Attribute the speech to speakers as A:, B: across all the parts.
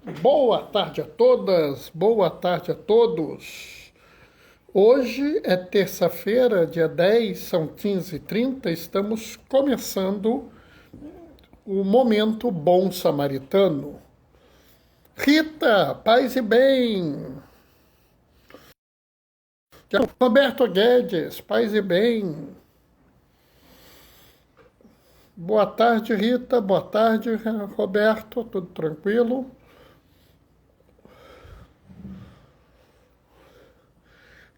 A: Boa tarde a todas, boa tarde a todos. Hoje é terça-feira, dia 10, são 15h30, estamos começando o Momento Bom Samaritano. Rita, paz e bem. Roberto Guedes, paz e bem. Boa tarde, Rita, boa tarde, Roberto, tudo tranquilo?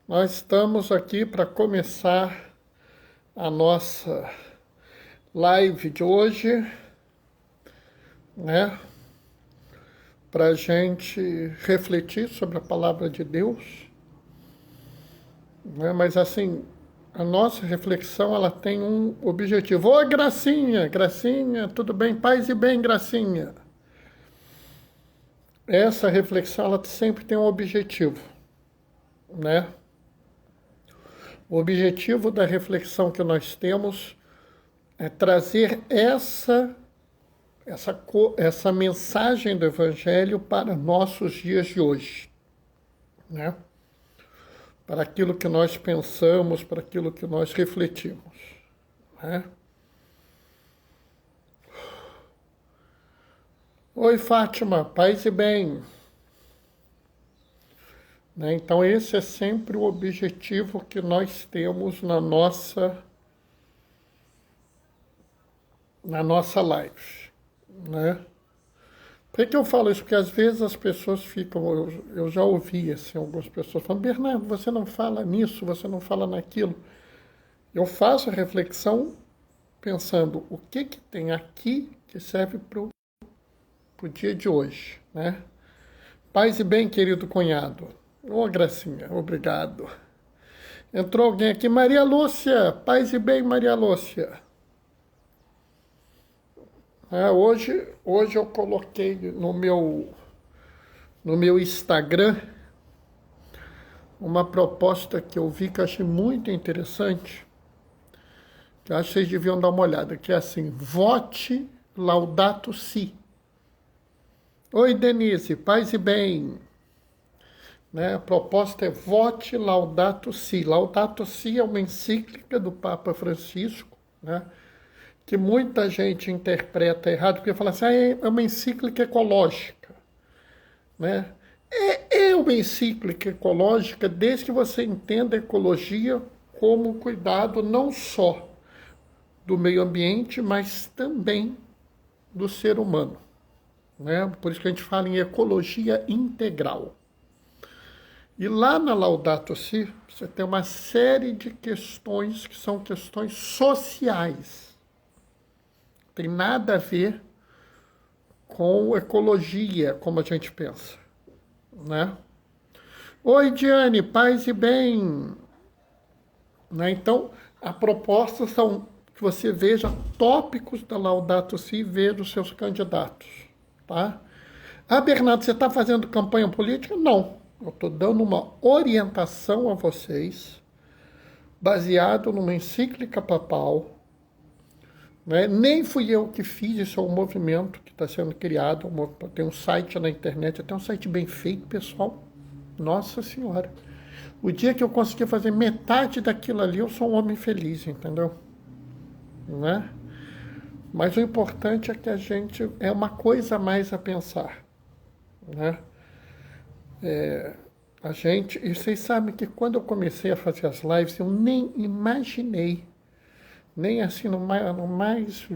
A: Nós estamos aqui para começar a nossa live de hoje, né? Para a gente refletir sobre a palavra de Deus, né? Mas assim, a nossa reflexão ela tem um objetivo. Ô, Gracinha, Gracinha, tudo bem? Paz e bem, Gracinha. Essa reflexão ela sempre tem um objetivo, né? O objetivo da reflexão que nós temos é trazer essa mensagem do Evangelho para nossos dias de hoje, né? Para aquilo que nós pensamos, para aquilo que nós refletimos, né? Oi, Fátima, paz e bem. Né? Então, esse é sempre o objetivo que nós temos na nossa live, né? Por que eu falo isso? Porque às vezes as pessoas ficam, eu já ouvi assim, algumas pessoas falando, Bernardo, você não fala nisso, você não fala naquilo. Eu faço a reflexão pensando o que tem aqui que serve para o dia de hoje, né? Paz e bem, querido cunhado. Ô, Gracinha, obrigado. Entrou alguém aqui, Maria Lúcia, paz e bem, Maria Lúcia. Hoje eu coloquei no meu Instagram uma proposta que eu vi que eu achei muito interessante, que eu acho que vocês deviam dar uma olhada, que é assim, vote Laudato Si. Oi, Denise, paz e bem. Né? A proposta é vote Laudato Si. Laudato Si é uma encíclica do Papa Francisco, né? Que muita gente interpreta errado, porque fala assim, é uma encíclica ecológica, né? É uma encíclica ecológica desde que você entenda a ecologia como cuidado não só do meio ambiente, mas também do ser humano, né? Por isso que a gente fala em ecologia integral. E lá na Laudato Si, você tem uma série de questões que são questões sociais. Tem nada a ver com ecologia, como a gente pensa, né? Oi, Diane, paz e bem. Né? Então, a proposta são que você veja tópicos da Laudato Si e veja os seus candidatos, tá? Ah, Bernardo, você está fazendo campanha política? Não. Eu estou dando uma orientação a vocês, baseado numa encíclica papal, né? Nem fui eu que fiz, isso é um movimento que está sendo criado, tem um site na internet, até um site bem feito, pessoal. Nossa Senhora. O dia que eu conseguir fazer metade daquilo ali, eu sou um homem feliz, entendeu? Né? Mas o importante é que a gente é uma coisa a mais a pensar, né? E vocês sabem que quando eu comecei a fazer as lives, eu nem imaginei, nem assim no mais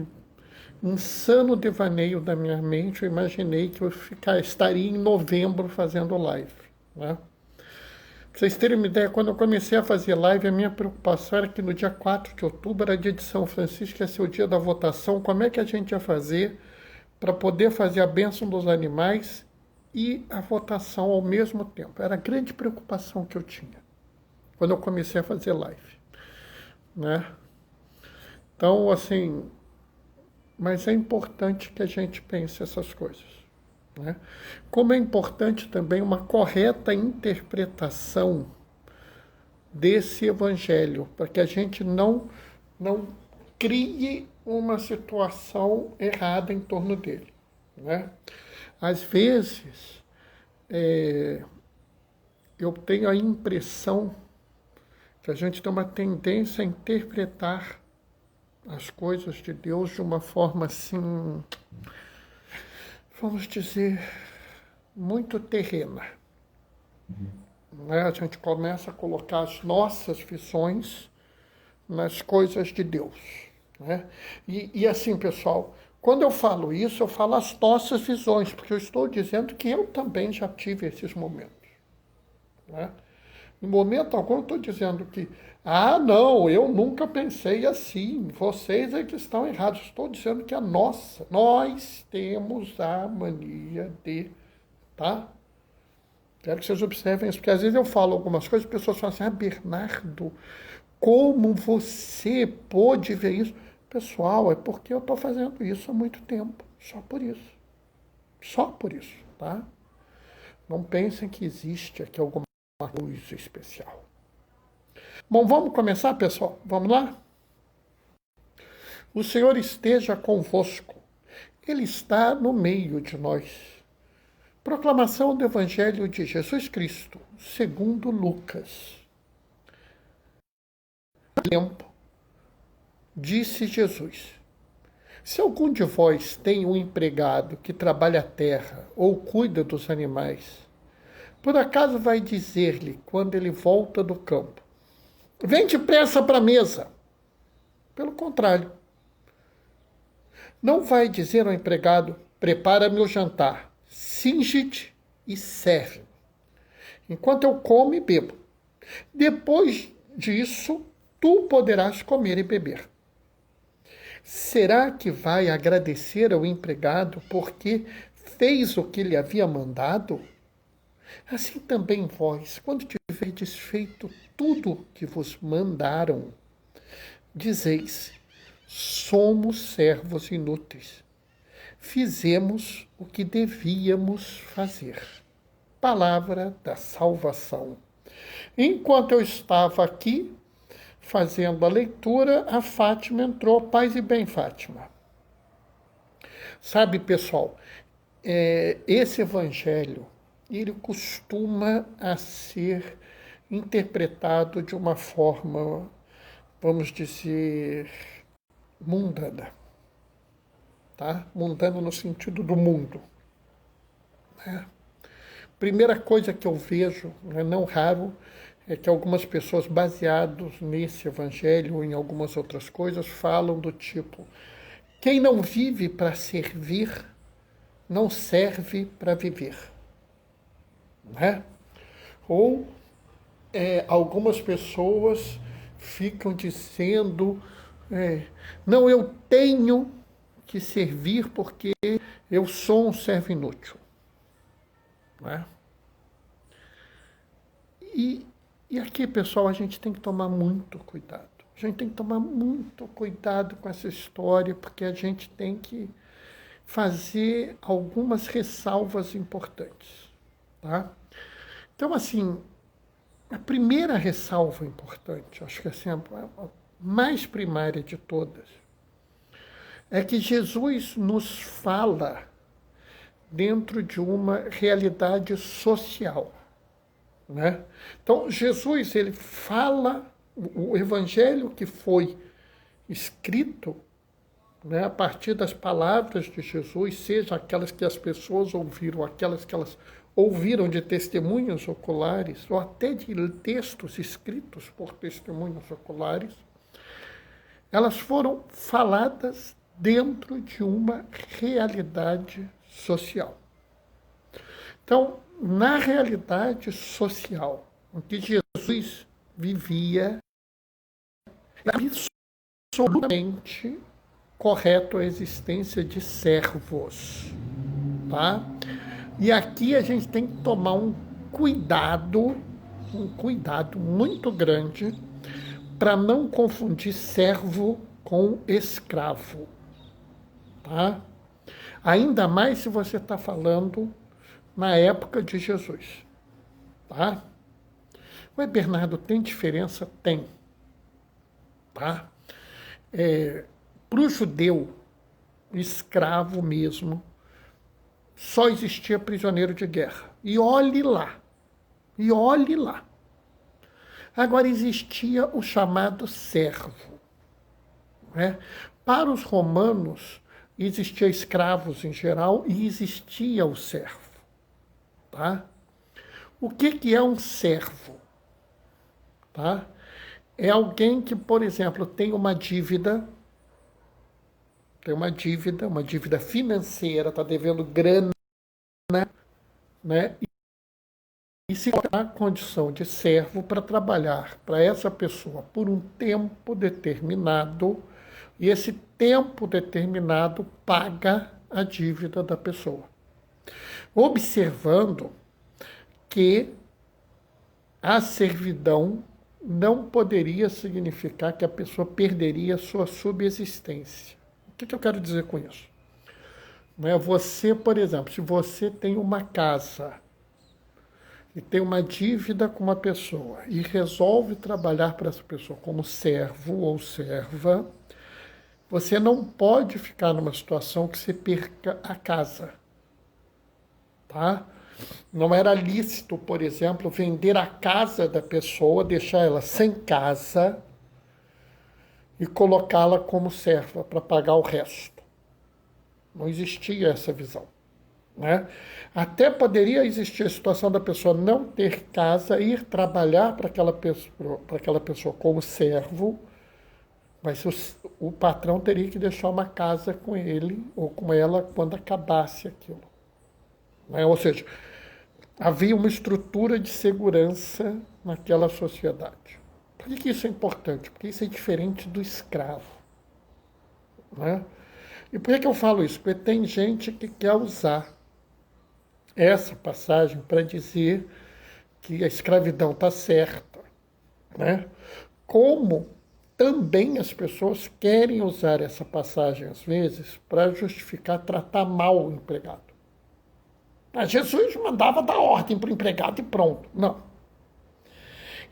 A: insano devaneio da minha mente, eu imaginei que eu estaria em novembro fazendo live, né? Pra vocês terem uma ideia, quando eu comecei a fazer live, a minha preocupação era que no dia 4 de outubro era dia de São Francisco, ia ser o dia da votação, como é que a gente ia fazer para poder fazer a bênção dos animais e a votação ao mesmo tempo. Era a grande preocupação que eu tinha quando eu comecei a fazer live, né? Então, assim, mas é importante que a gente pense essas coisas, né? Como é importante também uma correta interpretação desse evangelho, para que a gente não crie uma situação errada em torno dele, né? Às vezes, eu tenho a impressão que a gente tem uma tendência a interpretar as coisas de Deus de uma forma assim, vamos dizer, muito terrena. Né? A gente começa a colocar as nossas visões nas coisas de Deus. Né? E assim, pessoal, quando eu falo isso, eu falo as nossas visões, porque eu estou dizendo que eu também já tive esses momentos. Né? Em momento algum eu estou dizendo que, não, eu nunca pensei assim, vocês é que estão errados. Estou dizendo que nós temos a mania de, tá? Quero que vocês observem isso, porque às vezes eu falo algumas coisas e as pessoas falam assim, Bernardo, como você pôde ver isso? Pessoal, é porque eu estou fazendo isso há muito tempo, só por isso. Só por isso, tá? Não pensem que existe aqui alguma coisa especial. Bom, vamos começar, pessoal? Vamos lá? O Senhor esteja convosco. Ele está no meio de nós. Proclamação do Evangelho de Jesus Cristo, segundo Lucas. Tempo, disse Jesus: se algum de vós tem um empregado que trabalha a terra ou cuida dos animais, por acaso vai dizer-lhe, quando ele volta do campo, vem depressa para a mesa? Pelo contrário, não vai dizer ao empregado, prepara-me o jantar, cinge-te e serve, enquanto eu como e bebo. Depois disso, tu poderás comer e beber. Será que vai agradecer ao empregado porque fez o que lhe havia mandado? Assim também vós, quando tiverdes feito tudo que vos mandaram, dizeis, somos servos inúteis. Fizemos o que devíamos fazer. Palavra da salvação. Enquanto eu estava aqui, fazendo a leitura, a Fátima entrou. Paz e bem, Fátima. Sabe, pessoal, esse evangelho, ele costuma a ser interpretado de uma forma, vamos dizer, mundana. Tá? Mundana no sentido do mundo. Né? Primeira coisa que eu vejo, não raro, é que algumas pessoas, baseados nesse evangelho ou em algumas outras coisas, falam do tipo, quem não vive para servir, não serve para viver. Né? Ou algumas pessoas ficam dizendo, não, eu tenho que servir porque eu sou um servo inútil. Né? E aqui, pessoal, a gente tem que tomar muito cuidado. A gente tem que tomar muito cuidado com essa história, porque a gente tem que fazer algumas ressalvas importantes. Tá? Então, assim, a primeira ressalva importante, acho que assim, a mais primária de todas, é que Jesus nos fala dentro de uma realidade social. Né? Então, Jesus, ele fala, o evangelho que foi escrito, né, a partir das palavras de Jesus, seja aquelas que as pessoas ouviram, aquelas que elas ouviram de testemunhas oculares, ou até de textos escritos por testemunhas oculares, elas foram faladas dentro de uma realidade social. Então, na realidade social em que Jesus vivia, é absolutamente correto a existência de servos. Tá? E aqui a gente tem que tomar um cuidado muito grande para não confundir servo com escravo. Tá? Ainda mais se você está falando na época de Jesus. Tá? Ué, Bernardo, tem diferença? Tem. Tá? Para o judeu, escravo mesmo, só existia prisioneiro de guerra. E olhe lá. E olhe lá. Agora existia o chamado servo. Né? Para os romanos, existia escravos em geral e existia o servo. Tá? O que é um servo? Tá? É alguém que, por exemplo, tem uma dívida financeira, está devendo grana, né? E se coloca na condição de servo para trabalhar para essa pessoa por um tempo determinado, e esse tempo determinado paga a dívida da pessoa. Observando que a servidão não poderia significar que a pessoa perderia a sua subsistência. O que eu quero dizer com isso? Você, por exemplo, se você tem uma casa e tem uma dívida com uma pessoa e resolve trabalhar para essa pessoa como servo ou serva, você não pode ficar numa situação que você perca a casa. Tá? Não era lícito, por exemplo, vender a casa da pessoa, deixar ela sem casa e colocá-la como serva para pagar o resto. Não existia essa visão. Né? Até poderia existir a situação da pessoa não ter casa, ir trabalhar para aquela pessoa como servo, mas o patrão teria que deixar uma casa com ele ou com ela quando acabasse aquilo. Né? Ou seja, havia uma estrutura de segurança naquela sociedade. Por que isso é importante? Porque isso é diferente do escravo. Né? E por que eu falo isso? Porque tem gente que quer usar essa passagem para dizer que a escravidão está certa. Né? Como também as pessoas querem usar essa passagem, às vezes, para justificar tratar mal o empregado. Jesus mandava dar ordem para o empregado e pronto. Não.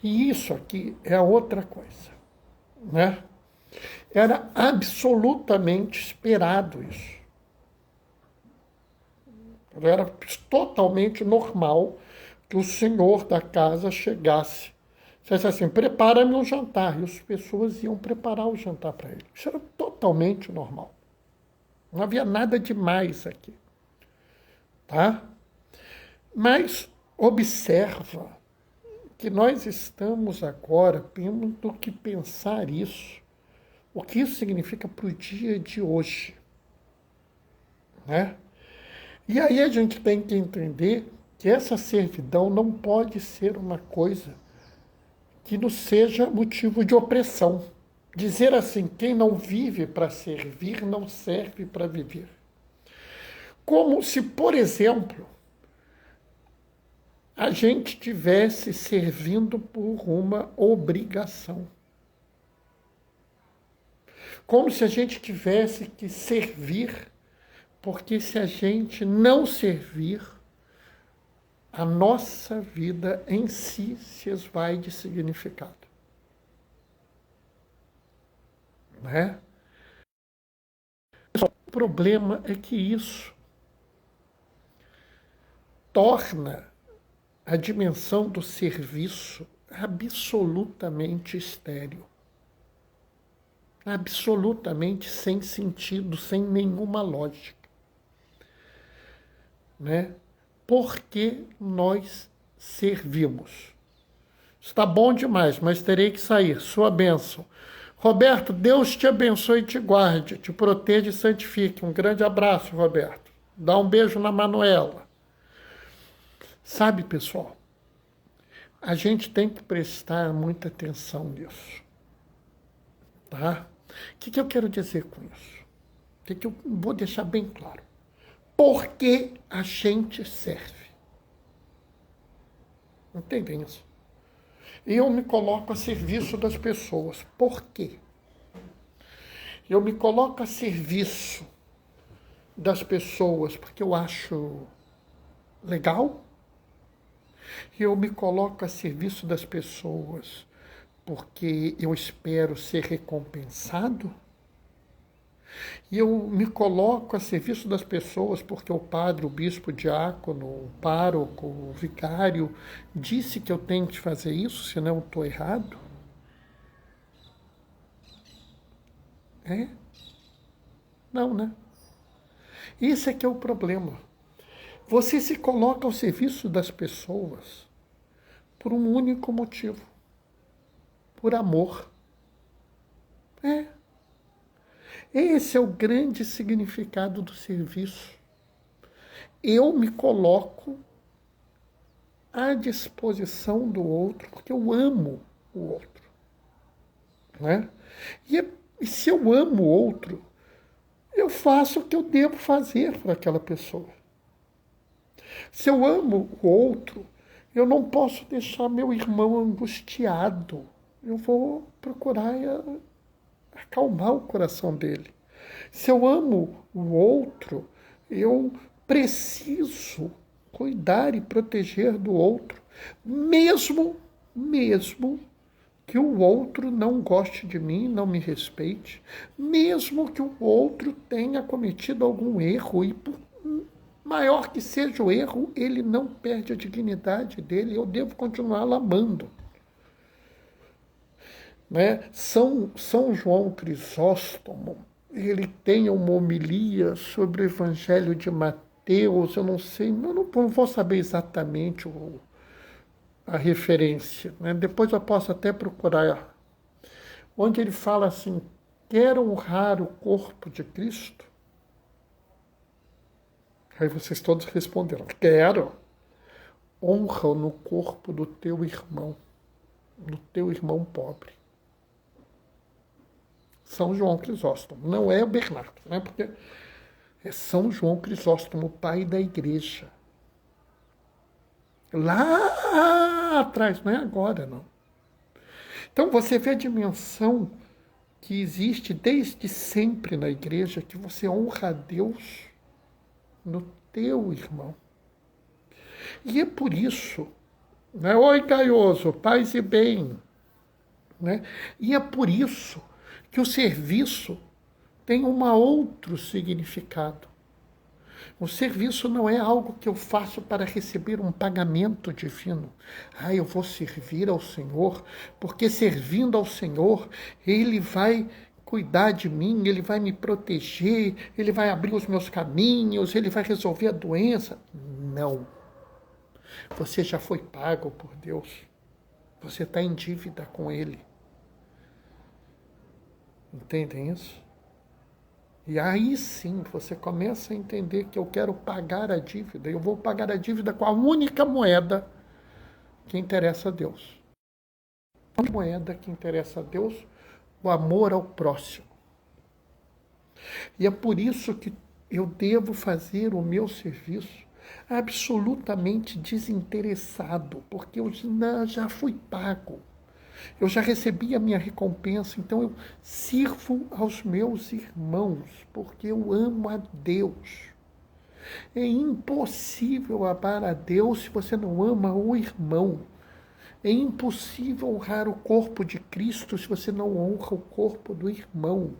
A: E isso aqui é outra coisa. Né? Era absolutamente esperado isso. Era totalmente normal que o senhor da casa chegasse, dissesse assim, prepara-me um jantar. E as pessoas iam preparar o jantar para ele. Isso era totalmente normal. Não havia nada demais aqui. Tá? Mas observa que nós estamos agora tendo que pensar isso. O que isso significa para o dia de hoje. Né? E aí a gente tem que entender que essa servidão não pode ser uma coisa que nos seja motivo de opressão. Dizer assim, quem não vive para servir, não serve para viver. Como se, por exemplo, a gente estivesse servindo por uma obrigação. Como se a gente tivesse que servir, porque se a gente não servir, a nossa vida em si se esvai de significado. Né? O problema é que isso torna a dimensão do serviço absolutamente estéril. Absolutamente sem sentido, sem nenhuma lógica. Né? Porque nós servimos. Está bom demais, mas terei que sair. Sua bênção. Roberto, Deus te abençoe e te guarde, te proteja e santifique. Um grande abraço, Roberto. Dá um beijo na Manuela. Sabe, pessoal, a gente tem que prestar muita atenção nisso. Tá? O que eu quero dizer com isso? O que eu vou deixar bem claro? Por que a gente serve? Entendem isso? Eu me coloco a serviço das pessoas. Por quê? Eu me coloco a serviço das pessoas porque eu acho legal. Eu me coloco a serviço das pessoas porque eu espero ser recompensado. E eu me coloco a serviço das pessoas porque o padre, o bispo, o diácono, o pároco, o vicário disse que eu tenho que fazer isso, senão eu estou errado? É? Não, né? Esse é que é o problema. Você se coloca ao serviço das pessoas por um único motivo. Por amor. É. Esse é o grande significado do serviço. Eu me coloco à disposição do outro, porque eu amo o outro. Né? E se eu amo o outro, eu faço o que eu devo fazer para aquela pessoa. Se eu amo o outro, eu não posso deixar meu irmão angustiado. Eu vou procurar acalmar o coração dele. Se eu amo o outro, eu preciso cuidar e proteger do outro, mesmo que o outro não goste de mim, não me respeite, mesmo que o outro tenha cometido algum erro e por maior que seja o erro, ele não perde a dignidade dele, eu devo continuar amando. Né? São João Crisóstomo, ele tem uma homilia sobre o Evangelho de Mateus, eu não sei, eu não vou saber exatamente a referência, né? Depois eu posso até procurar, onde ele fala assim, quer honrar o corpo de Cristo? Aí vocês todos responderam, quero. Honra no corpo do teu irmão pobre. São João Crisóstomo, não é o Bernardo, né? Porque é São João Crisóstomo, pai da igreja. Lá atrás, não é agora, não. Então você vê a dimensão que existe desde sempre na igreja, que você honra a Deus no teu irmão. E é por isso, né? Oi, Gaioso, paz e bem. Né? E é por isso que o serviço tem um outro significado. O serviço não é algo que eu faço para receber um pagamento divino. Eu vou servir ao Senhor, porque servindo ao Senhor, Ele vai cuidar de mim, Ele vai me proteger, Ele vai abrir os meus caminhos, Ele vai resolver a doença. Não. Você já foi pago por Deus. Você está em dívida com Ele. Entendem isso? E aí sim você começa a entender que eu quero pagar a dívida. Eu vou pagar a dívida com a única moeda que interessa a Deus. A moeda que interessa a Deus, o amor ao próximo. E é por isso que eu devo fazer o meu serviço absolutamente desinteressado, porque eu já fui pago. Eu já recebi a minha recompensa, então eu sirvo aos meus irmãos, porque eu amo a Deus. É impossível amar a Deus se você não ama o irmão. É impossível honrar o corpo de Cristo se você não honra o corpo do irmão.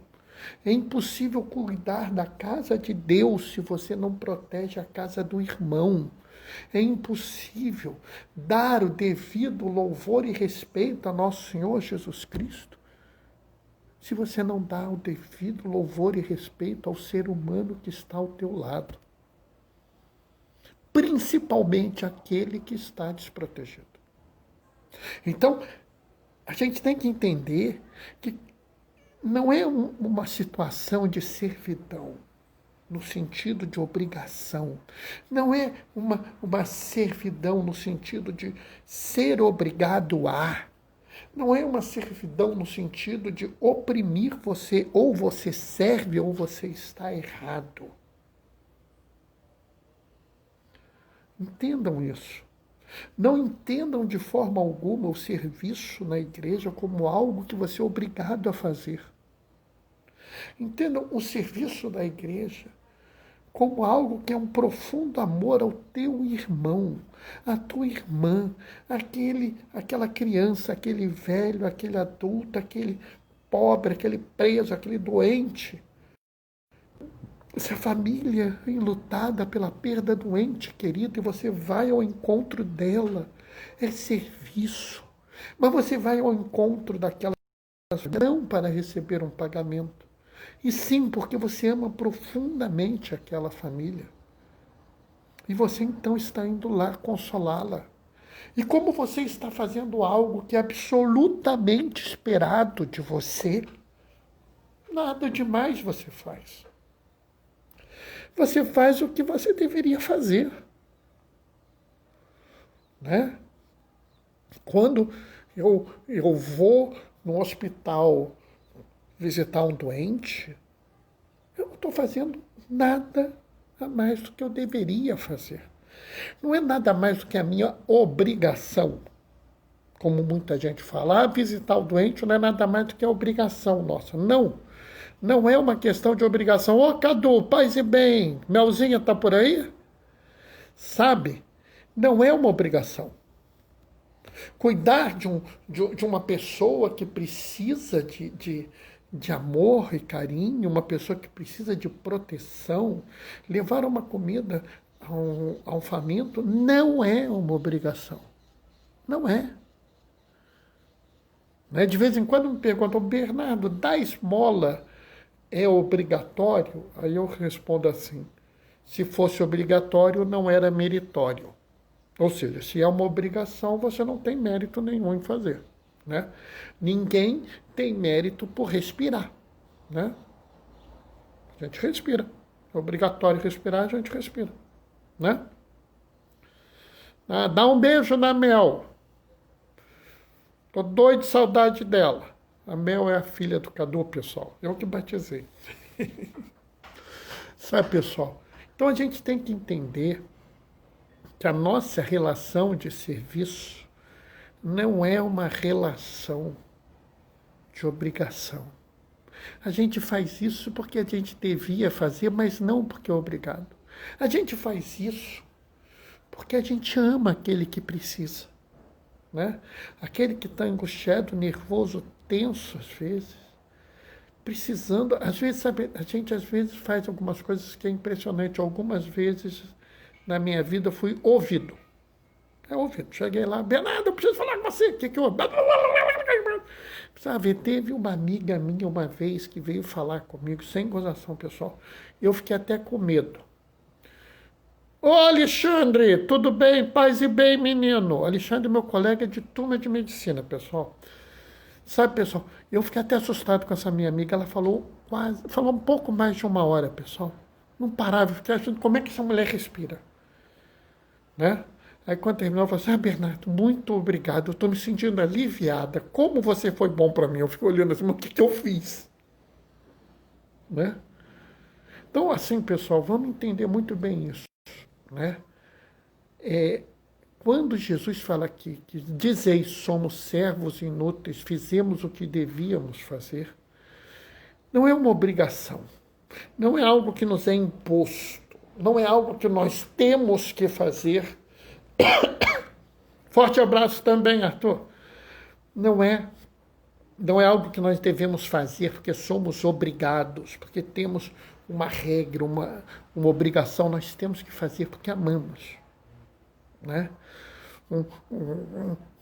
A: É impossível cuidar da casa de Deus se você não protege a casa do irmão. É impossível dar o devido louvor e respeito a nosso Senhor Jesus Cristo se você não dá o devido louvor e respeito ao ser humano que está ao teu lado. Principalmente aquele que está desprotegido. Então, a gente tem que entender que não é uma situação de servidão, no sentido de obrigação. Não é uma servidão no sentido de ser obrigado a. Não é uma servidão no sentido de oprimir você, ou você serve ou você está errado. Entendam isso. Não entendam de forma alguma o serviço na igreja como algo que você é obrigado a fazer. Entendam o serviço da igreja como algo que é um profundo amor ao teu irmão, à tua irmã, aquela criança, aquele velho, aquele adulto, aquele pobre, aquele preso, aquele doente. Essa família enlutada pela perda do ente querido e você vai ao encontro dela. É serviço. Mas você vai ao encontro daquela não para receber um pagamento, e sim porque você ama profundamente aquela família. E você então está indo lá consolá-la. E como você está fazendo algo que é absolutamente esperado de você, nada demais você faz. Você faz o que você deveria fazer, né? Quando eu vou no hospital visitar um doente, eu não estou fazendo nada a mais do que eu deveria fazer. Não é nada mais do que a minha obrigação. Como muita gente fala, visitar o doente não é nada mais do que a obrigação nossa. Não, não é uma questão de obrigação. Ô, Cadu, paz e bem, Melzinha tá por aí? Sabe, não é uma obrigação. Cuidar de uma pessoa que precisa de amor e carinho, uma pessoa que precisa de proteção, levar uma comida a um faminto, não é uma obrigação. Não é. De vez em quando me perguntam, Bernardo, dar esmola é obrigatório? Aí eu respondo assim, se fosse obrigatório, não era meritório. Ou seja, se é uma obrigação, você não tem mérito nenhum em fazer. Né? Ninguém tem mérito por respirar. Né? A gente respira. É obrigatório respirar, a gente respira. Né? Ah, dá um beijo na Mel. Tô doido de saudade dela. A Mel é a filha do Cadu, pessoal. Eu que batizei. Sabe, pessoal? Então a gente tem que entender que a nossa relação de serviço não é uma relação de obrigação. A gente faz isso porque a gente devia fazer, mas não porque é obrigado. A gente faz isso porque a gente ama aquele que precisa. Né? Aquele que está angustiado, nervoso, tenso às vezes, precisando, às vezes, sabe, a gente às vezes faz algumas coisas que é impressionante. Algumas vezes na minha vida fui ouvido. Ouvido. Cheguei lá, Bernardo, eu preciso falar com você. O que houve? Sabe, teve uma amiga minha uma vez que veio falar comigo, sem gozação, pessoal. Eu fiquei até com medo. Ô, Alexandre, tudo bem? Paz e bem, menino. Alexandre, meu colega de turma de medicina, pessoal. Sabe, pessoal, eu fiquei até assustado com essa minha amiga. Ela falou um pouco mais de uma hora, pessoal. Não parava, eu fiquei achando como é que essa mulher respira. Né? Aí quando terminou, eu falei assim, Bernardo, muito obrigado, eu estou me sentindo aliviada. Como você foi bom para mim? Eu fiquei olhando assim, mas o que eu fiz? Né? Então, assim, pessoal, vamos entender muito bem isso. Né? Quando Jesus fala aqui, que dizeis, somos servos inúteis, fizemos o que devíamos fazer, não é uma obrigação, não é algo que nos é imposto, não é algo que nós temos que fazer. Forte abraço também, Arthur. Não é algo que nós devemos fazer porque somos obrigados, porque temos uma regra, uma obrigação, nós temos que fazer porque amamos. Né?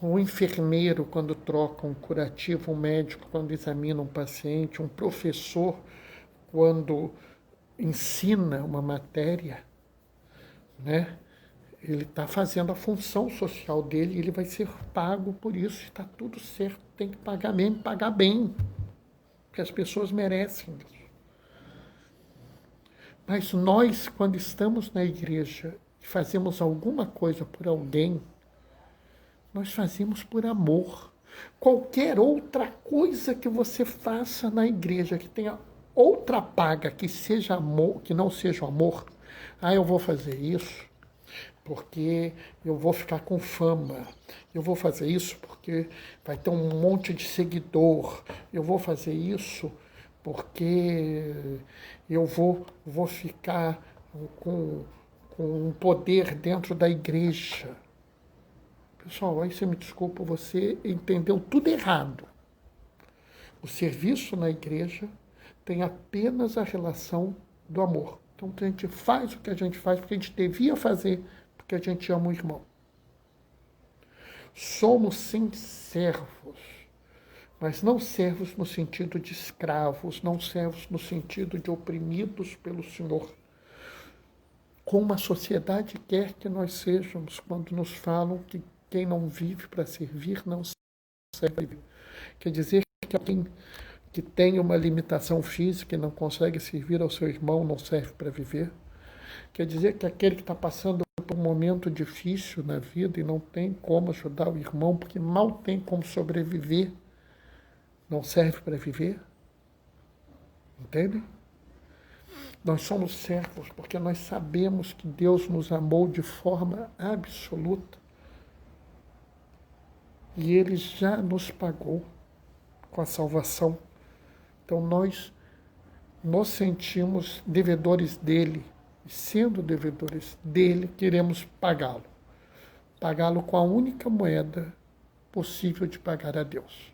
A: Um enfermeiro quando troca um curativo, um médico quando examina um paciente, um professor quando ensina uma matéria, né? Ele está fazendo a função social dele e ele vai ser pago por isso. Está tudo certo, tem que pagar mesmo, pagar bem, porque as pessoas merecem isso. Mas nós, quando estamos na igreja e fazemos alguma coisa por alguém, nós fazemos por amor. Qualquer outra coisa que você faça na igreja, que tenha outra paga que seja amor, que não seja amor, eu vou fazer isso porque eu vou ficar com fama, eu vou fazer isso porque vai ter um monte de seguidor, eu vou fazer isso porque eu vou ficar com um poder dentro da igreja. Pessoal, aí você me desculpa, você entendeu tudo errado. O serviço na igreja tem apenas a relação do amor. Então a gente faz o que a gente faz porque a gente devia fazer, porque a gente ama o irmão. Somos sim servos, mas não servos no sentido de escravos, não servos no sentido de oprimidos pelo Senhor. Como a sociedade quer que nós sejamos quando nos falam que quem não vive para servir não serve para viver. Quer dizer que alguém que tem uma limitação física e não consegue servir ao seu irmão não serve para viver. Quer dizer que aquele que está passando por um momento difícil na vida e não tem como ajudar o irmão, porque mal tem como sobreviver, não serve para viver. Entende? Nós somos servos porque nós sabemos que Deus nos amou de forma absoluta e Ele já nos pagou com a salvação. Então nós nos sentimos devedores dele e sendo devedores dele, queremos pagá-lo. Pagá-lo com a única moeda possível de pagar a Deus.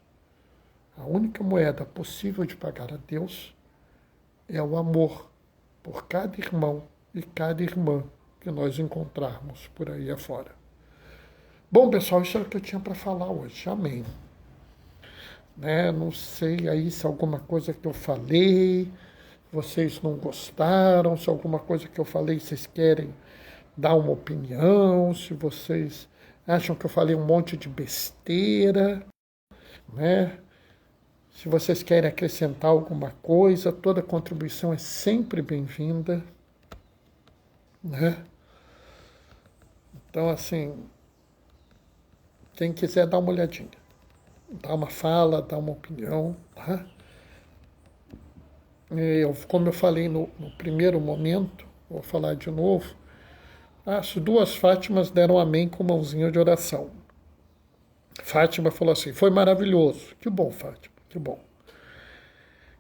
A: A única moeda possível de pagar a Deus é o amor por cada irmão e cada irmã que nós encontrarmos por aí afora. Bom, pessoal, isso é o que eu tinha para falar hoje. Amém. Não sei aí se alguma coisa que eu falei, vocês não gostaram, se alguma coisa que eu falei vocês querem dar uma opinião, se vocês acham que eu falei um monte de besteira, Se vocês querem acrescentar alguma coisa, toda contribuição é sempre bem-vinda, Então, assim, quem quiser dar uma olhadinha, dá uma fala, dá uma opinião, tá? Como eu falei no primeiro momento, vou falar de novo, as duas Fátimas deram amém com mãozinha de oração. Fátima falou assim, foi maravilhoso. Que bom, Fátima, que bom.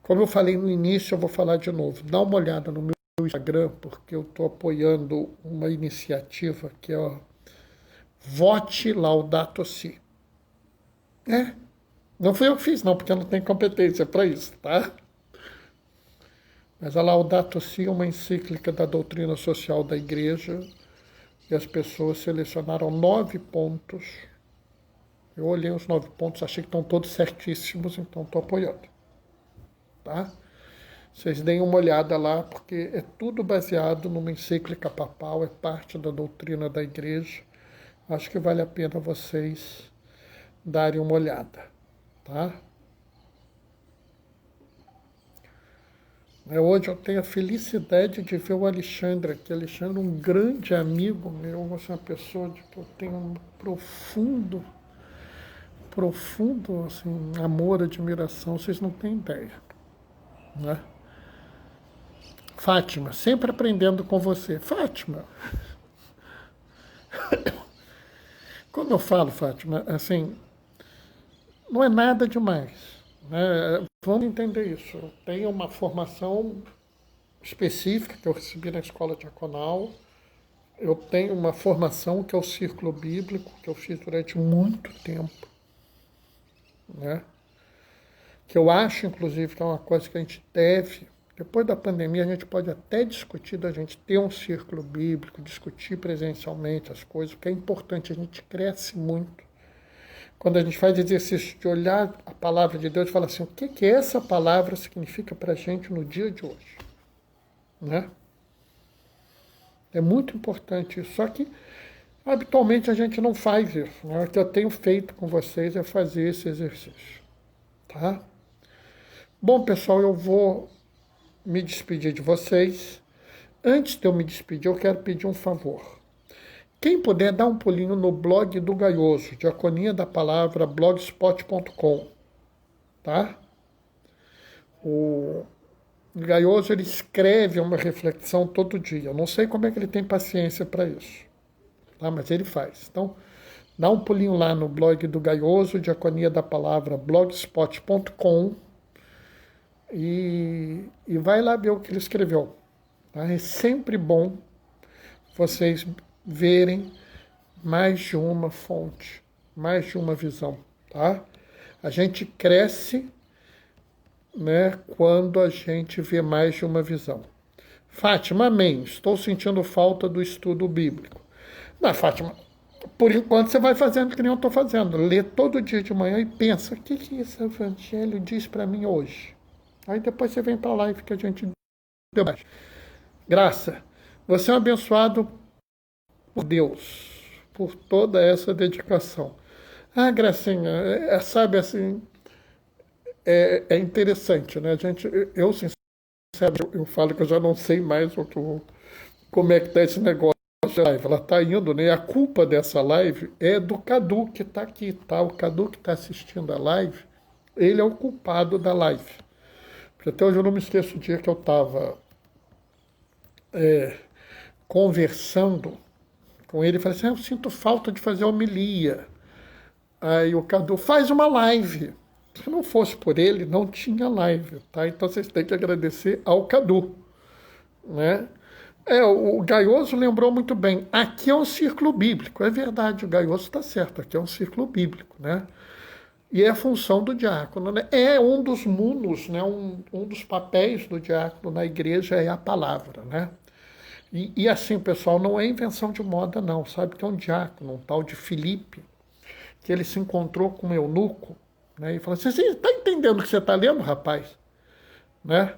A: Como eu falei no início, eu vou falar de novo. Dá uma olhada no meu Instagram, porque eu estou apoiando uma iniciativa que é Vote Laudato Si. Não fui eu que fiz, não, porque eu não tenho competência para isso, tá? Mas a Laudato Si é uma encíclica da doutrina social da Igreja e as pessoas selecionaram 9 pontos. Eu olhei os 9 pontos, achei que estão todos certíssimos, então estou apoiando. Tá? Vocês deem uma olhada lá, porque é tudo baseado numa encíclica papal, é parte da doutrina da Igreja. Acho que vale a pena vocês darem uma olhada. Tá? Hoje eu tenho a felicidade de ver o Alexandre aqui. Alexandre é um grande amigo meu, você é uma pessoa que eu tenho um profundo assim, amor, admiração, vocês não têm ideia. Fátima, sempre aprendendo com você. Fátima, como eu falo, Fátima, assim, não é nada demais. Vamos entender isso. Eu tenho uma formação específica que eu recebi na escola diaconal. Eu tenho uma formação que é o círculo bíblico, que eu fiz durante muito tempo. Que eu acho, inclusive, que é uma coisa que a gente deve, depois da pandemia, a gente pode até discutir da gente ter um círculo bíblico, discutir presencialmente as coisas, o que é importante, a gente cresce muito. Quando a gente faz exercício de olhar a palavra de Deus e falar assim, o que essa palavra significa para a gente no dia de hoje? É muito importante isso. Só que, habitualmente, a gente não faz isso. O que eu tenho feito com vocês é fazer esse exercício. Tá? Bom, pessoal, eu vou me despedir de vocês. Antes de eu me despedir, eu quero pedir um favor. Quem puder, dar um pulinho no blog do Gaioso, Diaconia da Palavra, blogspot.com, tá? O Gaioso, ele escreve uma reflexão todo dia. Eu não sei como é que ele tem paciência para isso, tá? Mas ele faz. Então, dá um pulinho lá no blog do Gaioso, Diaconia da Palavra, blogspot.com, e vai lá ver o que ele escreveu. Tá? É sempre bom vocês verem mais de uma fonte, mais de uma visão, tá? A gente cresce, quando a gente vê mais de uma visão. Fátima, amém. Estou sentindo falta do estudo bíblico. Não, Fátima, por enquanto você vai fazendo que nem eu estou fazendo. Lê todo dia de manhã e pensa, o que esse evangelho diz para mim hoje? Aí depois você vem para a live que a gente debate. Graça, você é um abençoado por Deus, por toda essa dedicação. Ah, Gracinha, sabe assim, é interessante, né? Eu sinceramente, eu falo que eu já não sei mais como é que está esse negócio da live. Ela está indo, né? A culpa dessa live é do Cadu, que está aqui, tá? O Cadu que está assistindo a live, ele é o culpado da live. Porque até hoje eu não me esqueço o dia que eu estava conversando com ele, falei assim, eu sinto falta de fazer homilia. Aí o Cadu, faz uma live. Se não fosse por ele, não tinha live, tá? Então vocês têm que agradecer ao Cadu, né? O Gaioso lembrou muito bem, aqui é um círculo bíblico, é verdade, o Gaioso está certo, aqui é um círculo bíblico, né? E é a função do diácono, né? É um dos munos, né? Um dos papéis do diácono na igreja é a palavra, né? E assim, pessoal, não é invenção de moda, não. Sabe que é um diácono, um tal de Filipe, que ele se encontrou com um eunuco, né? E falou assim, você está entendendo o que você está lendo, rapaz? Né?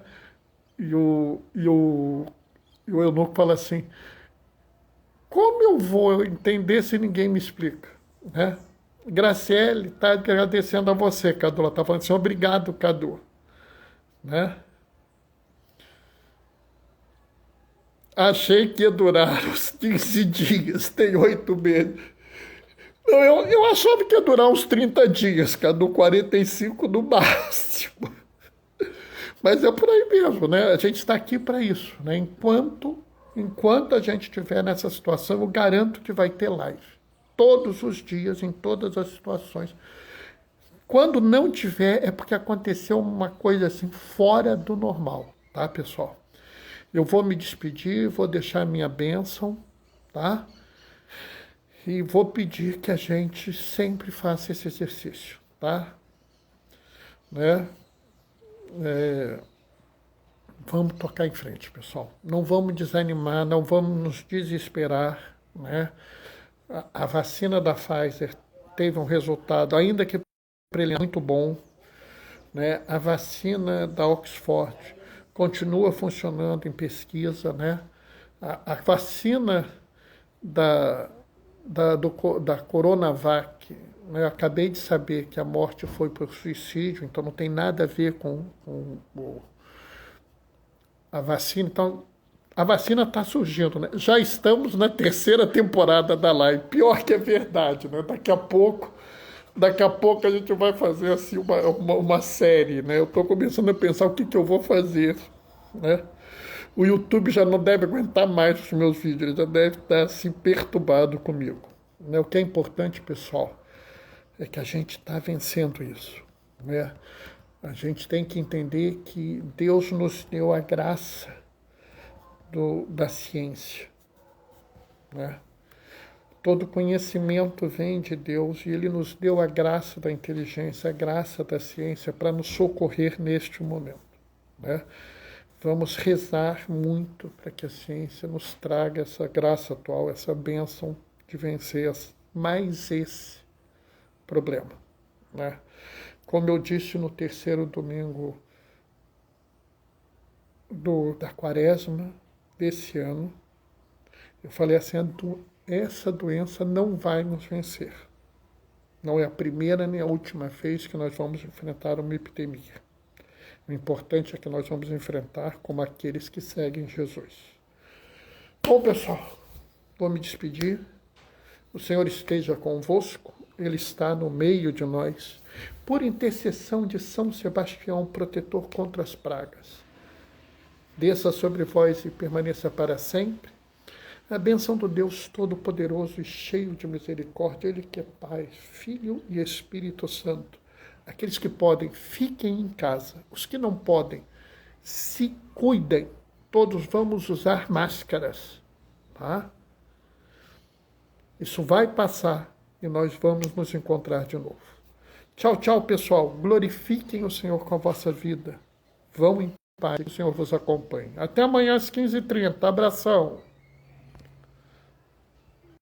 A: E o eunuco fala assim, como eu vou entender se ninguém me explica? Né? Graciele está agradecendo a você, Cadu. Ela está falando assim, obrigado, Cadu. Né? Achei que ia durar uns 15 dias, tem 8 meses. Não, eu achava que ia durar uns 30 dias, Cadu, 45 no máximo. Mas é por aí mesmo, né? A gente está aqui para isso, né? Enquanto a gente estiver nessa situação, eu garanto que vai ter live. Todos os dias, em todas as situações. Quando não tiver, é porque aconteceu uma coisa assim fora do normal, tá, pessoal? Eu vou me despedir, vou deixar minha bênção, tá? E vou pedir que a gente sempre faça esse exercício, tá? Né? Vamos tocar em frente, pessoal. Não vamos desanimar, não vamos nos desesperar, né? A vacina da Pfizer teve um resultado, ainda que muito bom, né? A vacina da Oxford continua funcionando em pesquisa, né? A vacina da Coronavac, né? Eu acabei de saber que a morte foi por suicídio, então não tem nada a ver com a vacina. Então, a vacina está surgindo, né? Já estamos na 3ª temporada da live. Pior que é verdade, né? Daqui a pouco a gente vai fazer assim uma série, né? Eu estou começando a pensar o que eu vou fazer, né? O YouTube já não deve aguentar mais os meus vídeos, ele já deve estar assim perturbado comigo, né? O que é importante, pessoal, é que a gente está vencendo isso, né? A gente tem que entender que Deus nos deu a graça da ciência, né? Todo conhecimento vem de Deus e Ele nos deu a graça da inteligência, a graça da ciência para nos socorrer neste momento, né? Vamos rezar muito para que a ciência nos traga essa graça atual, essa bênção de vencer mais esse problema, né? Como eu disse no 3º domingo da quaresma desse ano, eu falei assim, essa doença não vai nos vencer. Não é a primeira nem a última vez que nós vamos enfrentar uma epidemia. O importante é que nós vamos enfrentar como aqueles que seguem Jesus. Bom, pessoal, vou me despedir. O Senhor esteja convosco, Ele está no meio de nós. Por intercessão de São Sebastião, protetor contra as pragas, desça sobre vós e permaneça para sempre a bênção do Deus Todo-Poderoso e cheio de misericórdia, Ele que é Pai, Filho e Espírito Santo. Aqueles que podem, fiquem em casa. Os que não podem, se cuidem. Todos vamos usar máscaras, tá? Isso vai passar e nós vamos nos encontrar de novo. Tchau, tchau, pessoal. Glorifiquem o Senhor com a vossa vida. Vão em paz, que o Senhor vos acompanhe. Até amanhã às 15h30. Abração.